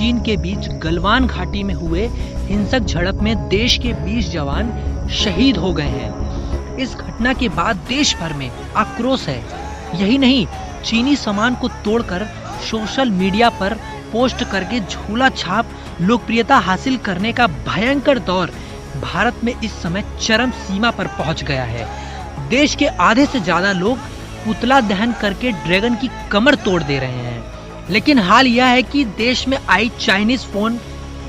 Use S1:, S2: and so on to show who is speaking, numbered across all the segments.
S1: चीन के बीच गलवान घाटी में हुए हिंसक झड़प में देश के 20 जवान शहीद हो गए हैं। इस घटना के बाद देश भर में आक्रोश है। यही नहीं, चीनी सामान को तोड़कर सोशल मीडिया पर पोस्ट करके झोला छाप लोकप्रियता हासिल करने का भयंकर दौर भारत में इस समय चरम सीमा पर पहुंच गया है। देश के आधे से ज्यादा लोग पुतला दहन करके ड्रैगन की कमर तोड़ दे रहे हैं। लेकिन हाल यह है कि देश में आई चाइनीज फोन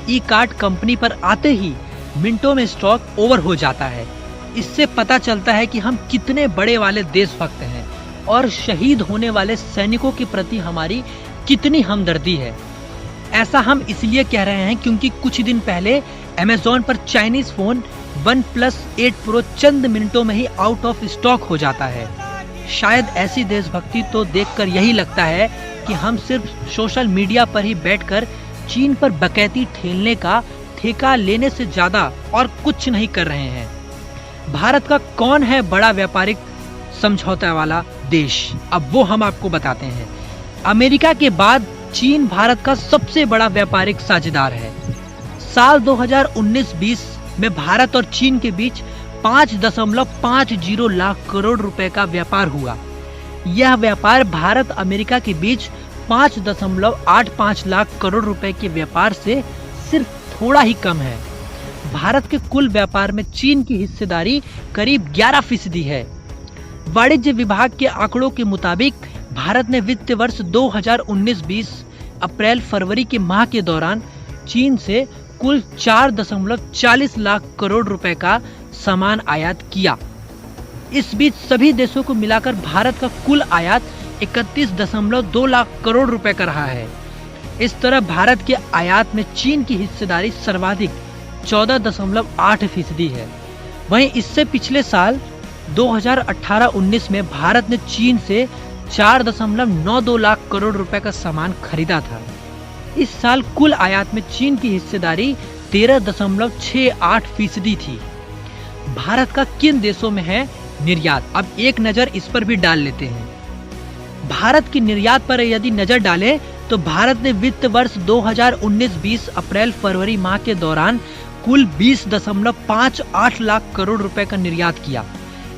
S1: ई कार्ड कंपनी पर आते ही मिनटों में स्टॉक ओवर हो जाता है। इससे पता चलता है कि हम कितने बड़े वाले देशभक्त हैं और शहीद होने वाले सैनिकों के प्रति हमारी कितनी हमदर्दी है। ऐसा हम इसलिए कह रहे हैं क्योंकि कुछ दिन पहले अमेज़न पर चाइनीज फोन OnePlus 8 Pro चंद मिनटों में ही आउट ऑफ स्टॉक हो जाता है। शायद ऐसी देशभक्ति तो देखकर यही लगता है कि हम सिर्फ सोशल मीडिया पर ही बैठकर चीन पर बकैती ठेलने का ठेका लेने से ज्यादा और कुछ नहीं कर रहे हैं। भारत का कौन है बड़ा व्यापारिक समझौता वाला देश? अब वो हम आपको बताते हैं। अमेरिका के बाद चीन भारत का सबसे बड़ा व्यापारिक साझेदार है। साल 2019-20 में भारत और चीन के बीच 5.50 लाख करोड़ रुपए का व्यापार हुआ। यह व्यापार भारत अमेरिका के बीच 5.85 लाख करोड़ रुपए के व्यापार से सिर्फ थोड़ा ही कम है। भारत के कुल व्यापार में चीन की हिस्सेदारी करीब 11% है। वाणिज्य विभाग के आंकड़ों के मुताबिक भारत ने वित्त वर्ष 2019-20 अप्रैल-फरवरी के माह के दौरान चीन से कुल 4.40 लाख करोड़ रुपए का सामान आयात किया। इस बीच सभी देशों को मिलाकर भारत का कुल आयात 31.2 लाख करोड़ रुपए का रहा है। इस तरह भारत के आयात में चीन की हिस्सेदारी सर्वाधिक 14.8% है। वहीं इससे पिछले साल 2018-19 में भारत ने चीन से 4.92 लाख करोड़ रुपए का सामान खरीदा था। इस साल कुल आयात में चीन की हिस्सेदारी 13.68% थी। भारत का किन देशों में है निर्यात? अब एक नजर इस पर भी डाल लेते हैं। भारत की निर्यात पर यदि नजर डालें तो भारत ने वित्त वर्ष 2019-20 अप्रैल-फरवरी माह के दौरान कुल 20.58 लाख करोड़ रुपए का निर्यात किया।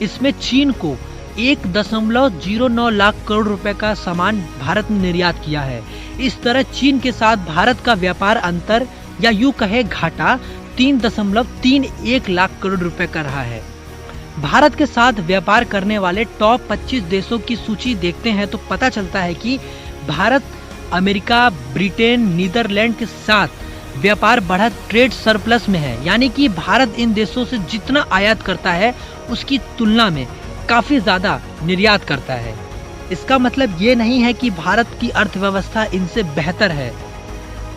S1: इसमें चीन को 1.09 लाख करोड़ रुपए का सामान भारत ने निर्यात किया है। इस तरह चीन के साथ भारत का व्यापार अंतर या यूं कहे घाटा 3.31 लाख करोड़ रुपए का रहा है। भारत के साथ व्यापार करने वाले टॉप 25 देशों की सूची देखते हैं तो पता चलता है कि भारत अमेरिका, ब्रिटेन, नीदरलैंड के साथ व्यापार बढ़त ट्रेड सरप्लस में है। यानी कि भारत इन देशों से जितना आयात करता है उसकी तुलना में काफी ज्यादा निर्यात करता है। इसका मतलब ये नहीं है कि भारत की अर्थव्यवस्था इनसे बेहतर है।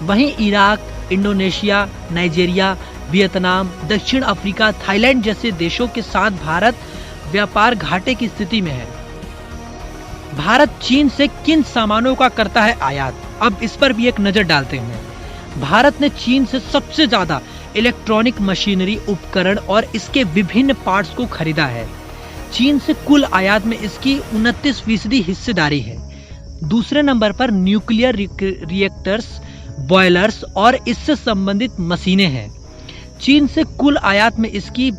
S1: वहीं इराक, इंडोनेशिया, नाइजीरिया, वियतनाम, दक्षिण अफ्रीका, थाईलैंड जैसे देशों के साथ भारत व्यापार घाटे की स्थिति में है। भारत चीन से किन सामानों का करता है आयात? अब इस पर भी एक नजर डालते हैं। भारत ने चीन से सबसे ज्यादा इलेक्ट्रॉनिक मशीनरी, उपकरण और इसके विभिन्न पार्ट्स को खरीदा है। चीन से कुल आयात में इसकी 29% हिस्सेदारी है। दूसरे नंबर पर न्यूक्लियर रिएक्टर्स, बॉयलर्स और इससे संबंधित मशीनें हैं। चीन से कुल आयात में इसकी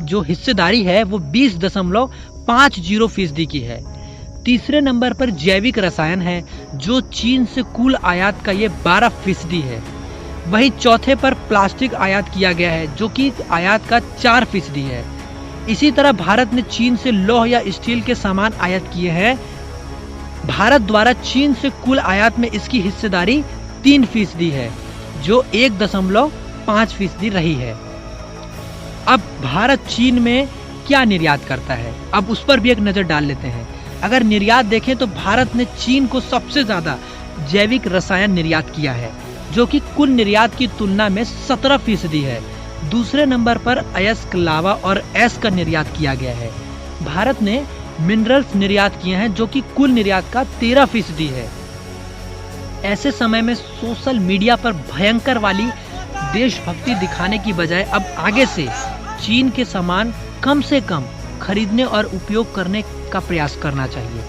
S1: जो हिस्सेदारी है वो 20.50% की है। तीसरे नंबर पर जैविक रसायन है जो चीन से कुल आयात का ये 12% है। वहीं चौथे पर प्लास्टिक आयात किया गया है जो कि आयात का 4% है। इसी तरह भारत ने चीन से लौह या स्टील के सामान आयात किए हैं। भारत द्वारा चीन से कुल आयात में इसकी हिस्सेदारी 3% है जो 1.5% रही है। अब भारत चीन में क्या निर्यात करता है, अब उस पर भी एक नजर डाल लेते हैं। अगर निर्यात देखें तो भारत ने चीन को सबसे ज्यादा जैविक रसायन निर्यात किया है जो कि कुल निर्यात की तुलना में 17% है। दूसरे नंबर पर अयस्क, लावा और एस का निर्यात किया गया है। भारत ने मिनरल्स निर्यात किए हैं जो कि कुल निर्यात का 13% है। ऐसे समय में सोशल मीडिया पर भयंकर वाली देशभक्ति दिखाने की बजाय अब आगे से चीन के सामान कम से कम खरीदने और उपयोग करने का प्रयास करना चाहिए,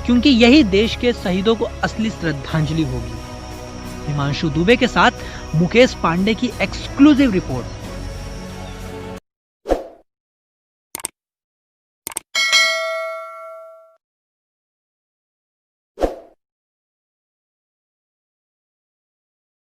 S1: क्योंकि यही देश के शहीदों को असली श्रद्धांजलि होगी। हिमांशु दुबे के साथ मुकेश पांडे की एक्सक्लूसिव रिपोर्ट।